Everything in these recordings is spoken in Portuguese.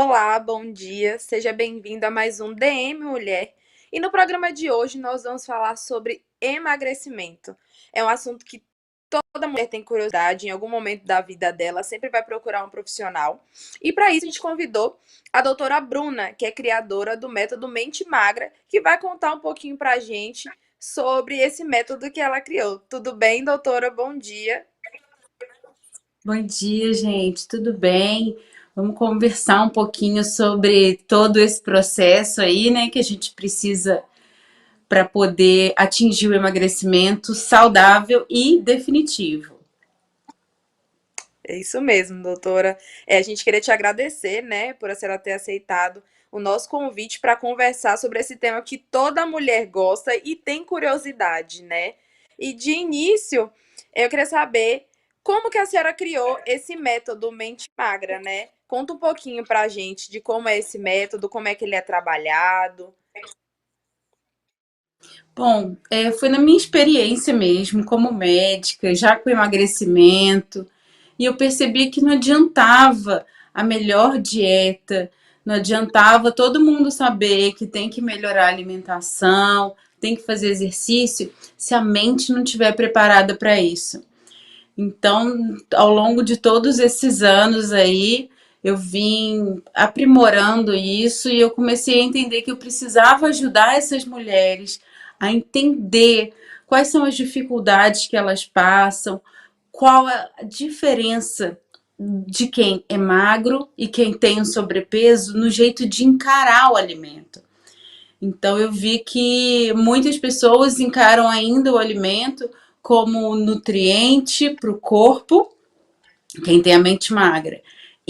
Olá, bom dia. Seja bem-vindo a mais um DM Mulher. E no programa de hoje nós vamos falar sobre emagrecimento. É um assunto que toda mulher tem curiosidade, em algum momento da vida dela, sempre vai procurar um profissional. E para isso a gente convidou a doutora Bruna, que é criadora do método Mente Magra, que vai contar um pouquinho para a gente sobre esse método que ela criou. Tudo bem, doutora? Bom dia. Bom dia, gente. Tudo bem? Vamos conversar um pouquinho sobre todo esse processo aí, né, que a gente precisa para poder atingir o emagrecimento saudável e definitivo. É isso mesmo, doutora. A gente queria te agradecer, né, por a senhora ter aceitado o nosso convite para conversar sobre esse tema que toda mulher gosta e tem curiosidade, né? E de início, eu queria saber como que a senhora criou esse método Mente Magra, né? Conta um pouquinho para a gente de como é esse método, como é que ele é trabalhado. Bom, foi na minha experiência mesmo, como médica, já com emagrecimento, e eu percebi que não adiantava a melhor dieta, não adiantava todo mundo saber que tem que melhorar a alimentação, tem que fazer exercício, se a mente não estiver preparada para isso. Então, ao longo de todos esses anos aí, eu vim aprimorando isso e eu comecei a entender que eu precisava ajudar essas mulheres a entender quais são as dificuldades que elas passam, qual a diferença de quem é magro e quem tem um sobrepeso no jeito de encarar o alimento. Então eu vi que muitas pessoas encaram ainda o alimento como nutriente para o corpo, quem tem a mente magra.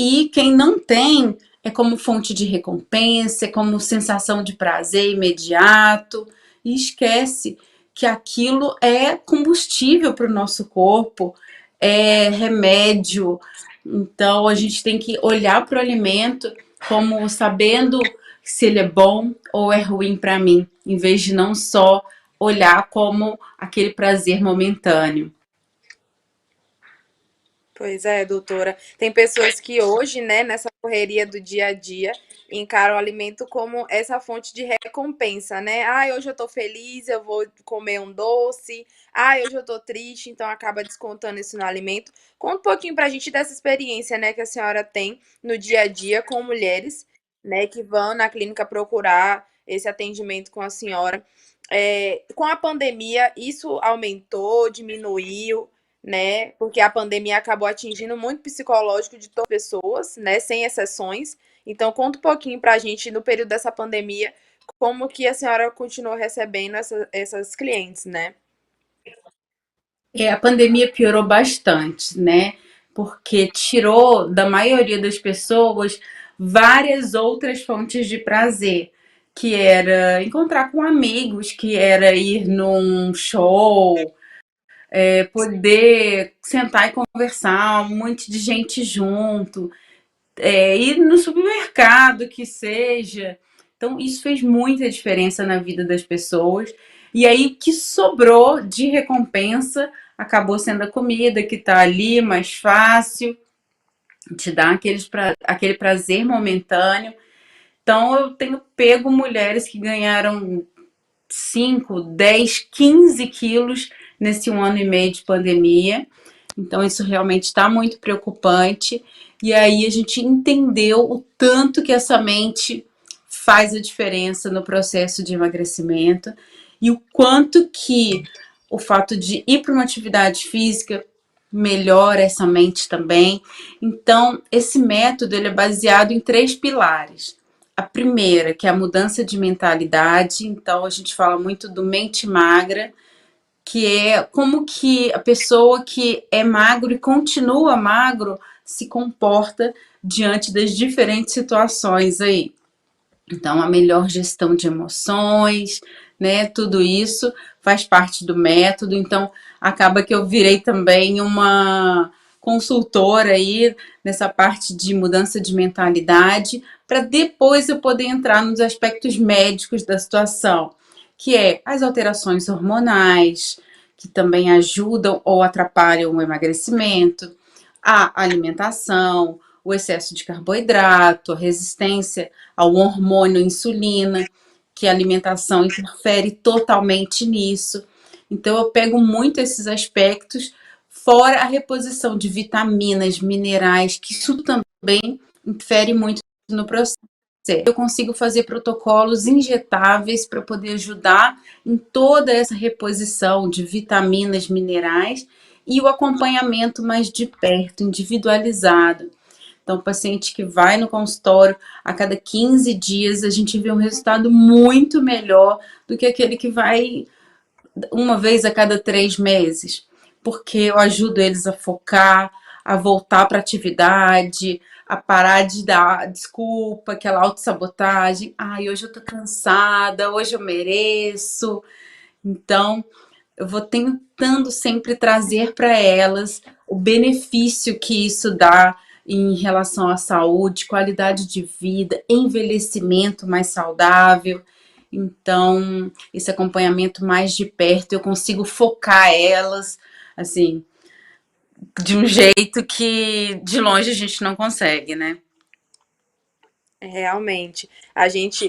E quem não tem é como fonte de recompensa, é como sensação de prazer imediato, e esquece que aquilo é combustível para o nosso corpo, é remédio. Então a gente tem que olhar para o alimento como sabendo se ele é bom ou é ruim para mim, em vez de não só olhar como aquele prazer momentâneo. Pois é, doutora. Tem pessoas que hoje, né, nessa correria do dia a dia, encaram o alimento como essa fonte de recompensa, né? Ah, hoje eu tô feliz, eu vou comer um doce. Ah, hoje eu tô triste, então acaba descontando isso no alimento. Conta um pouquinho pra gente dessa experiência, né, que a senhora tem no dia a dia com mulheres, né, que vão na clínica procurar esse atendimento com a senhora. Com a pandemia, isso aumentou, diminuiu? Né? Porque a pandemia acabou atingindo muito o psicológico de todas as pessoas, né? Sem exceções. Então, conta um pouquinho pra gente, no período dessa pandemia, como que a senhora continuou recebendo essas clientes, né? A pandemia piorou bastante, né? Porque tirou da maioria das pessoas várias outras fontes de prazer, que era encontrar com amigos, que era ir num show, poder sentar e conversar, um monte de gente junto, ir no supermercado, que seja. Então, isso fez muita diferença na vida das pessoas. E aí, o que sobrou de recompensa acabou sendo a comida, que está ali mais fácil, te dá aquele prazer momentâneo. Então, eu tenho pego mulheres que ganharam 5, 10, 15 quilos nesse 1 ano e meio de pandemia. Então, isso realmente está muito preocupante. E aí a gente entendeu o tanto que essa mente faz a diferença no processo de emagrecimento e o quanto que o fato de ir para uma atividade física melhora essa mente também. Então, esse método ele é baseado em 3 pilares. A primeira, que é a mudança de mentalidade. Então, a gente fala muito do mente magra, que é como que a pessoa que é magro e continua magro se comporta diante das diferentes situações aí. Então, a melhor gestão de emoções, né? Tudo isso faz parte do método. Então, acaba que eu virei também uma consultora aí nessa parte de mudança de mentalidade, para depois eu poder entrar nos aspectos médicos da situação, que é as alterações hormonais, que também ajudam ou atrapalham o emagrecimento, a alimentação, o excesso de carboidrato, a resistência ao hormônio insulina, que a alimentação interfere totalmente nisso. Então, eu pego muito esses aspectos, fora a reposição de vitaminas, minerais, que isso também interfere muito no processo. Eu consigo fazer protocolos injetáveis para poder ajudar em toda essa reposição de vitaminas, minerais e o acompanhamento mais de perto, individualizado. Então, o paciente que vai no consultório a cada 15 dias, a gente vê um resultado muito melhor do que aquele que vai uma vez a cada 3 meses, porque eu ajudo eles a focar, a voltar para a atividade, a parar de dar desculpa, aquela autossabotagem. Ai, hoje eu tô cansada, hoje eu mereço. Então, eu vou tentando sempre trazer para elas o benefício que isso dá em relação à saúde, qualidade de vida, envelhecimento mais saudável. Então, esse acompanhamento mais de perto, eu consigo focar elas, assim, de um jeito que de longe a gente não consegue, né? Realmente,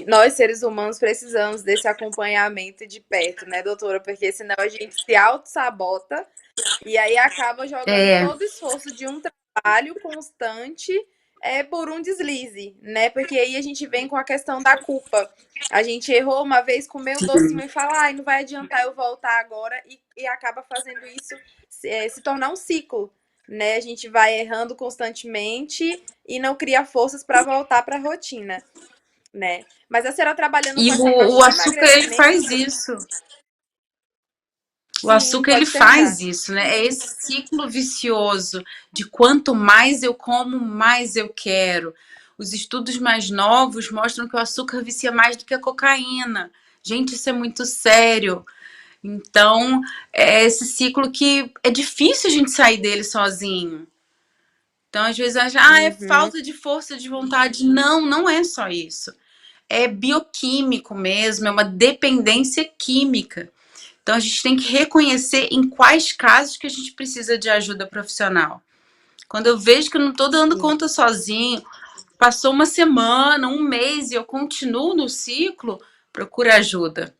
nós seres humanos precisamos desse acompanhamento de perto, né, doutora? Porque senão a gente se auto-sabota e aí acaba jogando É, todo o esforço de um trabalho constante por um deslize, né? Porque aí a gente vem com a questão da culpa. A gente errou uma vez, comeu um docinho e fala, ai, não vai adiantar eu voltar agora, e acaba fazendo isso se tornar um ciclo, né? A gente vai errando constantemente e não cria forças para voltar para a rotina, né? Mas a senhora trabalhando com e essa parte o de açúcar ele emagrecimento, faz isso. O sim, açúcar ele pode terminar. faz isso, né? É esse ciclo vicioso de quanto mais eu como, mais eu quero. Os estudos mais novos mostram que o açúcar vicia mais do que a cocaína. Gente, isso é muito sério. Então, é esse ciclo que é difícil a gente sair dele sozinho. Então, às vezes, acha, é Uhum, falta de força de vontade. Não, não é só isso. É bioquímico mesmo, é uma dependência química. Então, a gente tem que reconhecer em quais casos que a gente precisa de ajuda profissional. Quando eu vejo que eu não estou dando sim. conta sozinho, passou uma semana, um mês e eu continuo no ciclo, procura ajuda.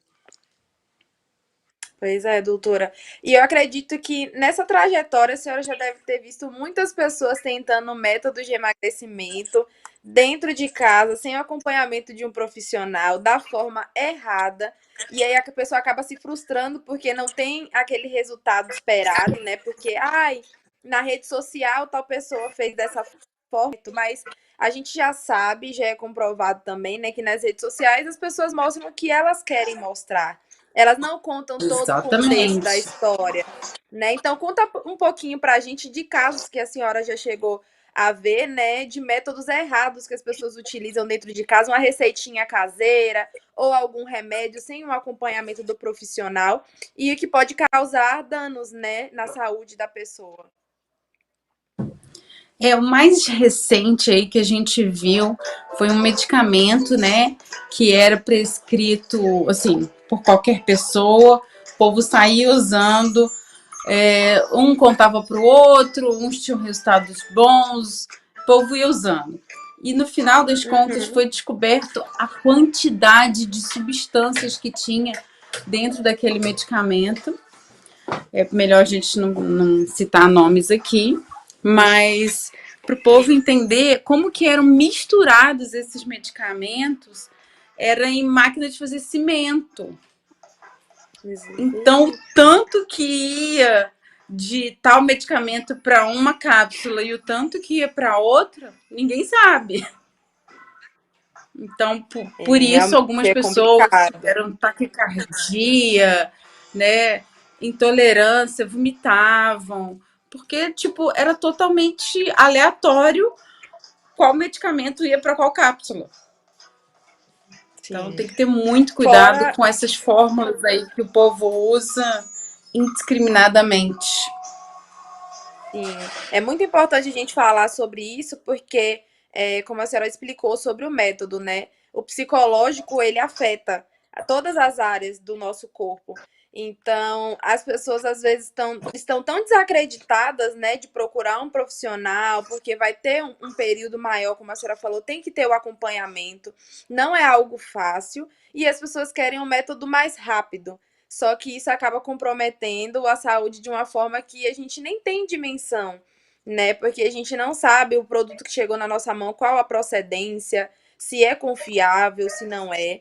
Pois é, doutora. E eu acredito que nessa trajetória a senhora já deve ter visto muitas pessoas tentando métodos de emagrecimento dentro de casa, sem o acompanhamento de um profissional, da forma errada. E aí a pessoa acaba se frustrando porque não tem aquele resultado esperado, né? Porque, ai, na rede social tal pessoa fez dessa forma, mas a gente já sabe, já é comprovado também, né, que nas redes sociais as pessoas mostram o que elas querem mostrar. Elas não contam todo o contexto da Exatamente. história, né? Então conta um pouquinho para a gente de casos que a senhora já chegou a ver, né? De métodos errados que as pessoas utilizam dentro de casa, uma receitinha caseira ou algum remédio sem um acompanhamento do profissional e que pode causar danos, né, na saúde da pessoa. É, o mais recente aí que a gente viu foi um medicamento, né, que era prescrito, assim, por qualquer pessoa, o povo saía usando, um contava para o outro, uns tinham resultados bons, o povo ia usando. E no final das contas Uhum. foi descoberto a quantidade de substâncias que tinha dentro daquele medicamento. É melhor a gente não citar nomes aqui, mas para o povo entender como que eram misturados esses medicamentos, era em máquina de fazer cimento. Então, o tanto que ia de tal medicamento para uma cápsula e o tanto que ia para outra, ninguém sabe. Então, por isso, Realmente algumas é pessoas complicado. tiveram taquicardia, né? Intolerância, vomitavam, porque, tipo, era totalmente aleatório qual medicamento ia para qual cápsula. Então, Sim. tem que ter muito cuidado Fora, com essas fórmulas aí que o povo usa indiscriminadamente. sim, é muito importante a gente falar sobre isso, porque, como a senhora explicou sobre o método, né? O psicológico, ele afeta a todas as áreas do nosso corpo. Então, as pessoas às vezes estão tão desacreditadas, né, de procurar um profissional, porque vai ter um período maior, como a senhora falou, tem que ter o acompanhamento, não é algo fácil, e as pessoas querem um método mais rápido. Só que isso acaba comprometendo a saúde de uma forma que a gente nem tem dimensão, né? Porque a gente não sabe o produto que chegou na nossa mão, qual a procedência, se é confiável, se não é,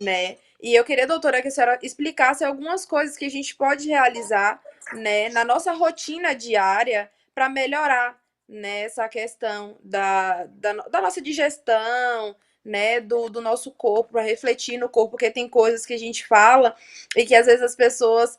né? E eu queria, doutora, que a senhora explicasse algumas coisas que a gente pode realizar, né, na nossa rotina diária para melhorar, né, essa questão da nossa digestão, né, do nosso corpo, para refletir no corpo, porque tem coisas que a gente fala e que às vezes as pessoas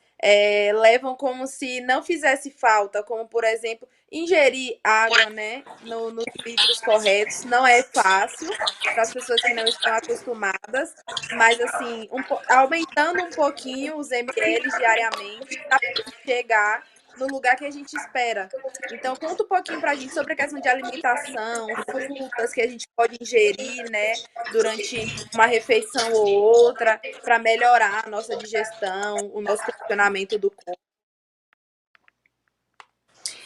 levam como se não fizesse falta, como, por exemplo, ingerir água, né, nos litros corretos. Não é fácil para as pessoas que não estão acostumadas, mas assim, aumentando um pouquinho os ml diariamente para chegar no lugar que a gente espera. Então, conta um pouquinho para a gente sobre a questão de alimentação, frutas que a gente pode ingerir, né, durante uma refeição ou outra, para melhorar a nossa digestão, o nosso funcionamento do corpo.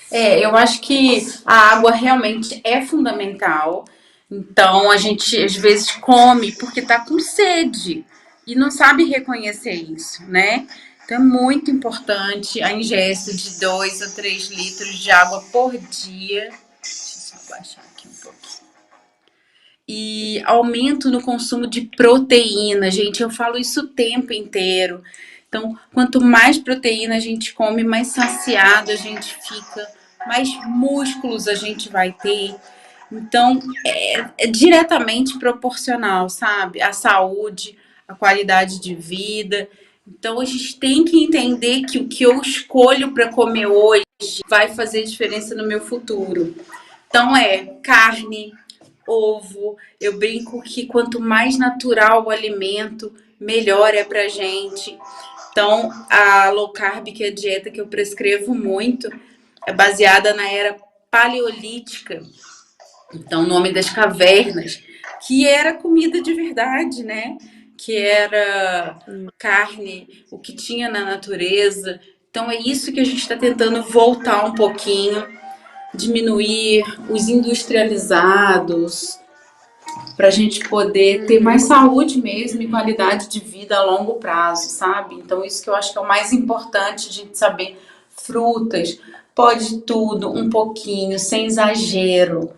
Eu acho que a água realmente é fundamental. Então a gente às vezes come porque tá com sede e não sabe reconhecer isso, né? Então é muito importante a ingesta de 2 a 3 litros de água por dia. Deixa eu só baixar aqui um pouquinho. E aumento no consumo de proteína, gente. Eu falo isso o tempo inteiro. Então, quanto mais proteína a gente come, mais saciado a gente fica, mais músculos a gente vai ter. Então, é diretamente proporcional, sabe? A saúde, a qualidade de vida. Então, a gente tem que entender que o que eu escolho para comer hoje vai fazer diferença no meu futuro. Então, carne, ovo. Eu brinco que quanto mais natural o alimento, melhor é pra gente. Então, a low carb, que é a dieta que eu prescrevo muito, é baseada na era paleolítica. Então, o nome das cavernas, que era comida de verdade, né? Que era carne, o que tinha na natureza. Então, é isso que a gente está tentando voltar um pouquinho, diminuir os industrializados, para a gente poder ter mais saúde mesmo e qualidade de vida a longo prazo, sabe? Então, isso que eu acho que é o mais importante, a gente saber. Frutas, pode tudo, um pouquinho, sem exagero,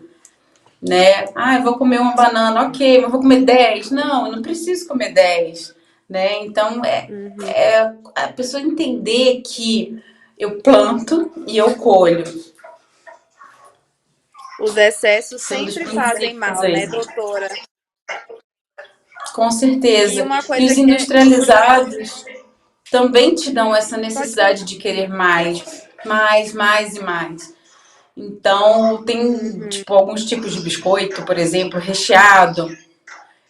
né? Ah, eu vou comer uma banana, ok, mas vou comer 10? Não, eu não preciso comer 10, né? Então, é a pessoa entender que eu planto e eu colho. Os excessos São dos sempre fazem princípios mal, aí. né, doutora? Com E certeza. uma E os coisa que industrializados também te dão essa pode falar. necessidade de querer mais, mais, mais e mais. Então, tem tipo alguns tipos de biscoito, por exemplo, recheado.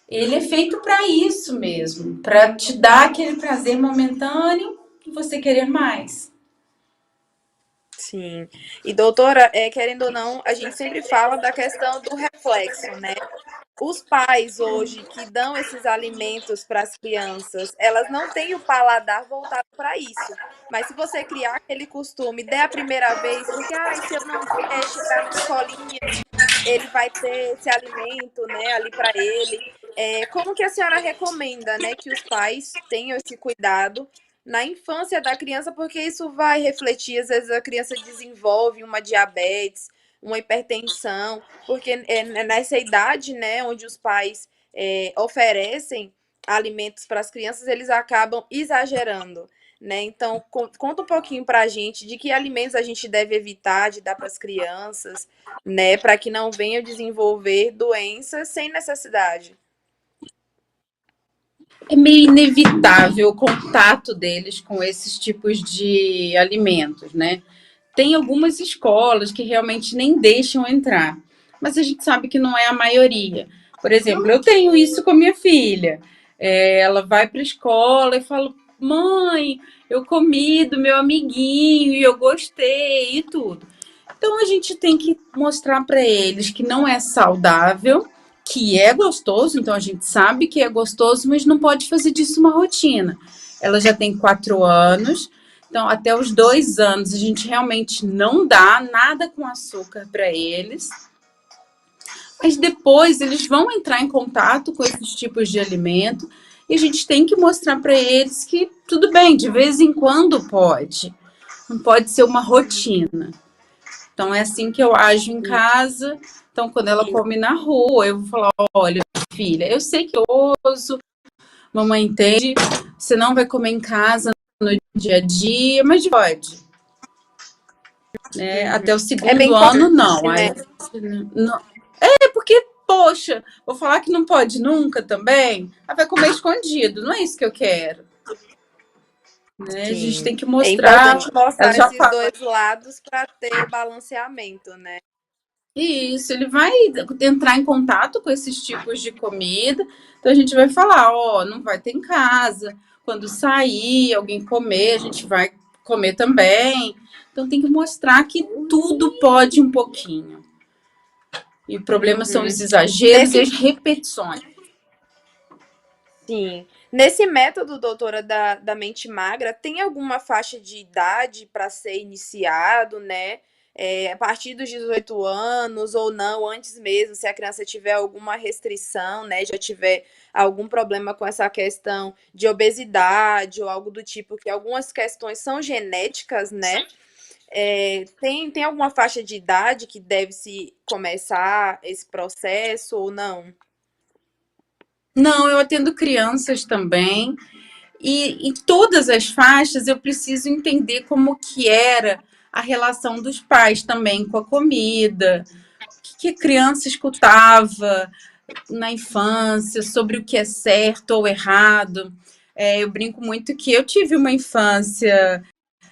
Ele é feito para isso mesmo, para te dar aquele prazer momentâneo e você querer mais. Sim. E doutora, querendo ou não, a gente sempre fala da questão do reflexo, né? Os pais hoje que dão esses alimentos para as crianças, elas não têm o paladar voltado para isso. Mas se você criar aquele costume, der a primeira vez, porque se eu não der, chegar na escolinha, ele vai ter esse alimento, né, ali para ele. Como que a senhora recomenda, né, que os pais tenham esse cuidado na infância da criança, porque isso vai refletir, às vezes a criança desenvolve uma diabetes, uma hipertensão, porque nessa idade, né, onde os pais oferecem alimentos para as crianças, eles acabam exagerando, né? Então, conta um pouquinho para a gente de que alimentos a gente deve evitar de dar para as crianças, né, para que não venham desenvolver doenças sem necessidade. É meio inevitável o contato deles com esses tipos de alimentos, né? Tem algumas escolas que realmente nem deixam entrar, mas a gente sabe que não é a maioria. Por exemplo, eu tenho isso com a minha filha. Ela vai para a escola e fala: mãe, eu comi do meu amiguinho e eu gostei e tudo. Então a gente tem que mostrar para eles que não é saudável, que é gostoso, então a gente sabe que é gostoso, mas não pode fazer disso uma rotina. ela já tem 4 anos. Então, até os 2 anos, a gente realmente não dá nada com açúcar para eles. Mas depois eles vão entrar em contato com esses tipos de alimento e a gente tem que mostrar para eles que tudo bem, de vez em quando pode. Não pode ser uma rotina. Então é assim que eu ajo em casa. Então, quando ela come na rua, eu vou falar: olha, filha, eu sei que é gostoso, mamãe entende, você não vai comer em casa no dia a dia, mas pode. Né? Até o É bem segundo ano, importante, não. né? Aí, não. É porque, poxa, vou falar que não pode nunca também. Ela vai comer escondido, não é isso que eu quero. Né? A gente Sim. tem que É mostrar. importante Ela mostrar já esses fala. dois lados para ter o balanceamento, né? Isso, ele vai entrar em contato com esses tipos de comida. Então a gente vai falar, ó, não vai ter em casa. Quando sair, alguém comer, a gente vai comer também. Então tem que mostrar que tudo pode um pouquinho. E o problema são Uhum. os exageros e Nesse as repetições. Sim. Nesse método, doutora, da mente magra, tem alguma faixa de idade para ser iniciado, né? A partir dos 18 anos ou não, antes mesmo, se a criança tiver alguma restrição, né? Já tiver algum problema com essa questão de obesidade ou algo do tipo, que algumas questões são genéticas, né? Tem alguma faixa de idade que deve se começar esse processo ou não? Não, eu atendo crianças também. E em todas as faixas eu preciso entender como que era a relação dos pais também com a comida, o que a criança escutava na infância sobre o que é certo ou errado. Eu brinco muito que eu tive uma infância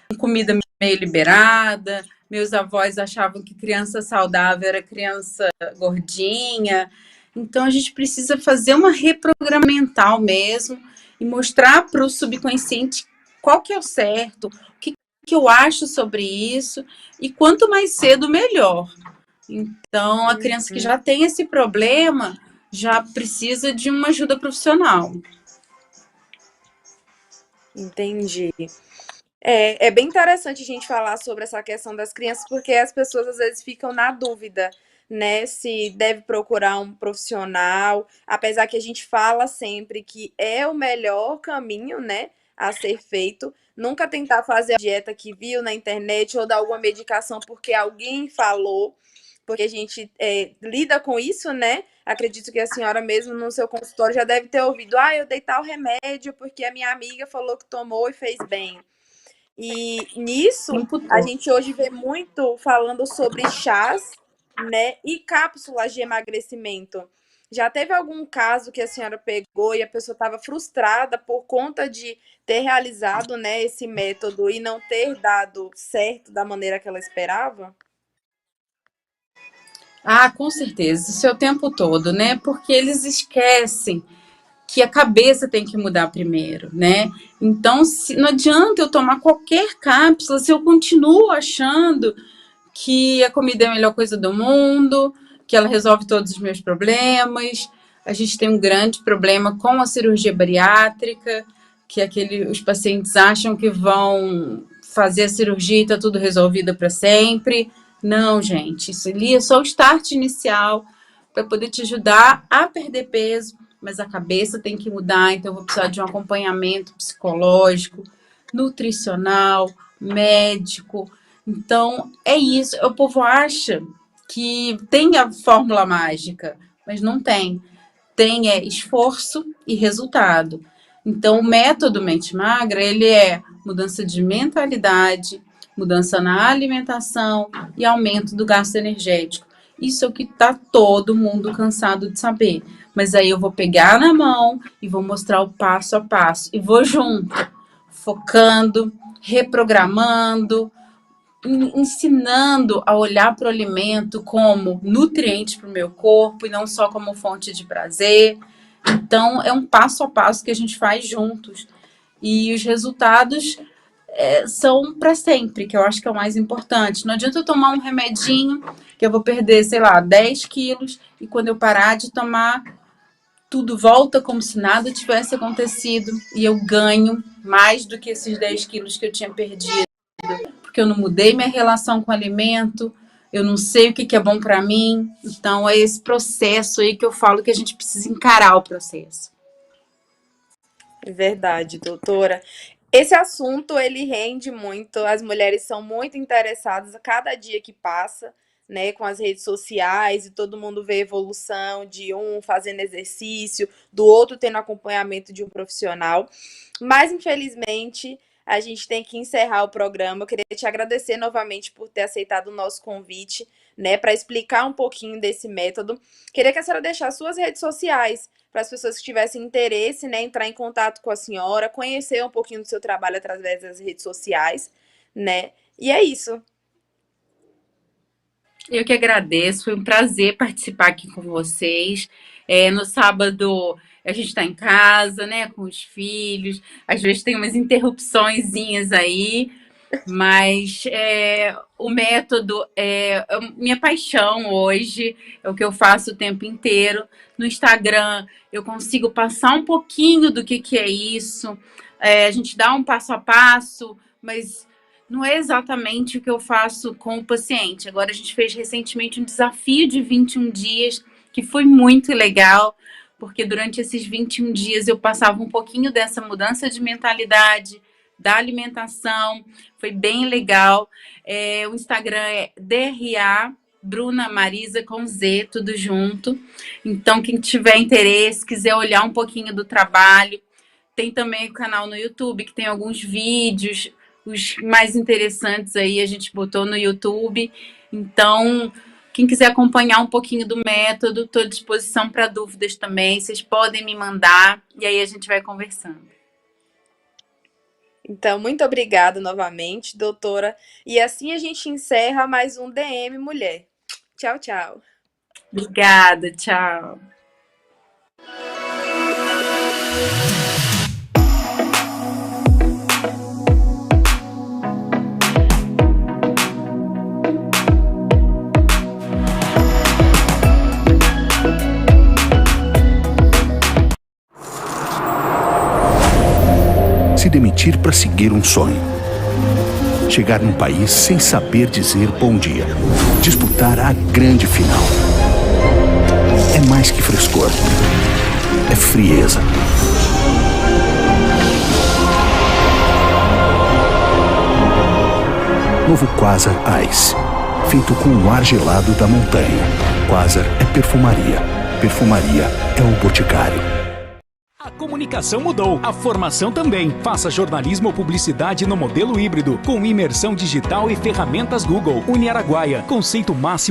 com comida meio liberada, meus avós achavam que criança saudável era criança gordinha. Então a gente precisa fazer uma reprogramação mental mesmo e mostrar para o subconsciente qual que é o certo, o que eu acho sobre isso, e quanto mais cedo, melhor. Então, a criança que Uhum, já tem esse problema já precisa de uma ajuda profissional. entendi. É bem interessante a gente falar sobre essa questão das crianças, porque as pessoas às vezes ficam na dúvida, né, se deve procurar um profissional, apesar que a gente fala sempre que é o melhor caminho, né, a ser feito. Nunca tentar fazer a dieta que viu na internet ou dar alguma medicação porque alguém falou, porque a gente lida com isso, né? Acredito que a senhora mesmo no seu consultório já deve ter ouvido, eu dei tal remédio porque a minha amiga falou que tomou e fez bem. E O nisso, tempo a todo. gente hoje vê muito falando sobre chás, né, e cápsulas de emagrecimento. Já teve algum caso que a senhora pegou e a pessoa estava frustrada por conta de ter realizado, né, esse método e não ter dado certo da maneira que ela esperava? Ah, com certeza. Isso é o tempo todo, né? Porque eles esquecem que a cabeça tem que mudar primeiro, né? Então, não adianta eu tomar qualquer cápsula se eu continuo achando que a comida é a melhor coisa do mundo, que ela resolve todos os meus problemas. A gente tem um grande problema com a cirurgia bariátrica, que os pacientes acham que vão fazer a cirurgia e está tudo resolvido para sempre. Não, gente, isso ali é só o start inicial para poder te ajudar a perder peso, mas a cabeça tem que mudar, então eu vou precisar de um acompanhamento psicológico, nutricional, médico. Então, é isso. O povo acha que tem a fórmula mágica, mas não tem. Tem esforço e resultado. Então, o método Mente Magra, ele é mudança de mentalidade, mudança na alimentação e aumento do gasto energético. Isso é o que está todo mundo cansado de saber. Mas aí eu vou pegar na mão e vou mostrar o passo a passo. E vou junto, focando, reprogramando, ensinando a olhar para o alimento como nutriente para o meu corpo e não só como fonte de prazer. Então, é um passo a passo que a gente faz juntos. E os resultados são para sempre, que eu acho que é o mais importante. Não adianta eu tomar um remedinho que eu vou perder, sei lá, 10 quilos e quando eu parar de tomar, tudo volta como se nada tivesse acontecido e eu ganho mais do que esses 10 quilos que eu tinha perdido, porque eu não mudei minha relação com o alimento, eu não sei o que é bom para mim. Então é esse processo aí que eu falo que a gente precisa encarar o processo. Verdade, doutora. Esse assunto ele rende muito, as mulheres são muito interessadas a cada dia que passa, né, com as redes sociais e todo mundo vê a evolução de um fazendo exercício, do outro tendo acompanhamento de um profissional. Mas infelizmente, a gente tem que encerrar o programa. Eu queria te agradecer novamente por ter aceitado o nosso convite, né, para explicar um pouquinho desse método. Queria que a senhora deixasse suas redes sociais para as pessoas que tivessem interesse, né, entrar em contato com a senhora, conhecer um pouquinho do seu trabalho através das redes sociais, né? E é isso. Eu que agradeço, foi um prazer participar aqui com vocês. No sábado a gente está em casa, né, com os filhos. Às vezes tem umas interrupçõezinhas aí, mas o método é a minha paixão hoje, é o que eu faço o tempo inteiro. No Instagram eu consigo passar um pouquinho do que é isso. A gente dá um passo a passo, mas não é exatamente o que eu faço com o paciente. Agora a gente fez recentemente um desafio de 21 dias, que foi muito legal, porque durante esses 21 dias eu passava um pouquinho dessa mudança de mentalidade, da alimentação, foi bem legal. O Instagram é DRA Bruna Marisa com Z, tudo junto. Então, quem tiver interesse, quiser olhar um pouquinho do trabalho, tem também o canal no YouTube, que tem alguns vídeos, os mais interessantes aí a gente botou no YouTube. Então, quem quiser acompanhar um pouquinho do método, estou à disposição para dúvidas também. Vocês podem me mandar e aí a gente vai conversando. Então, muito obrigada novamente, doutora. E assim a gente encerra mais um DM Mulher. Tchau, tchau. Obrigada, tchau. Se demitir para seguir um sonho. Chegar num país sem saber dizer bom dia. Disputar a grande final. É mais que frescor. É frieza. Novo Quasar Ice. Feito com o ar gelado da montanha. Quasar é perfumaria. Perfumaria é o Boticário. A comunicação mudou, a formação também. Faça jornalismo ou publicidade no modelo híbrido, com imersão digital e ferramentas Google. Uniaraguaia, conceito máximo.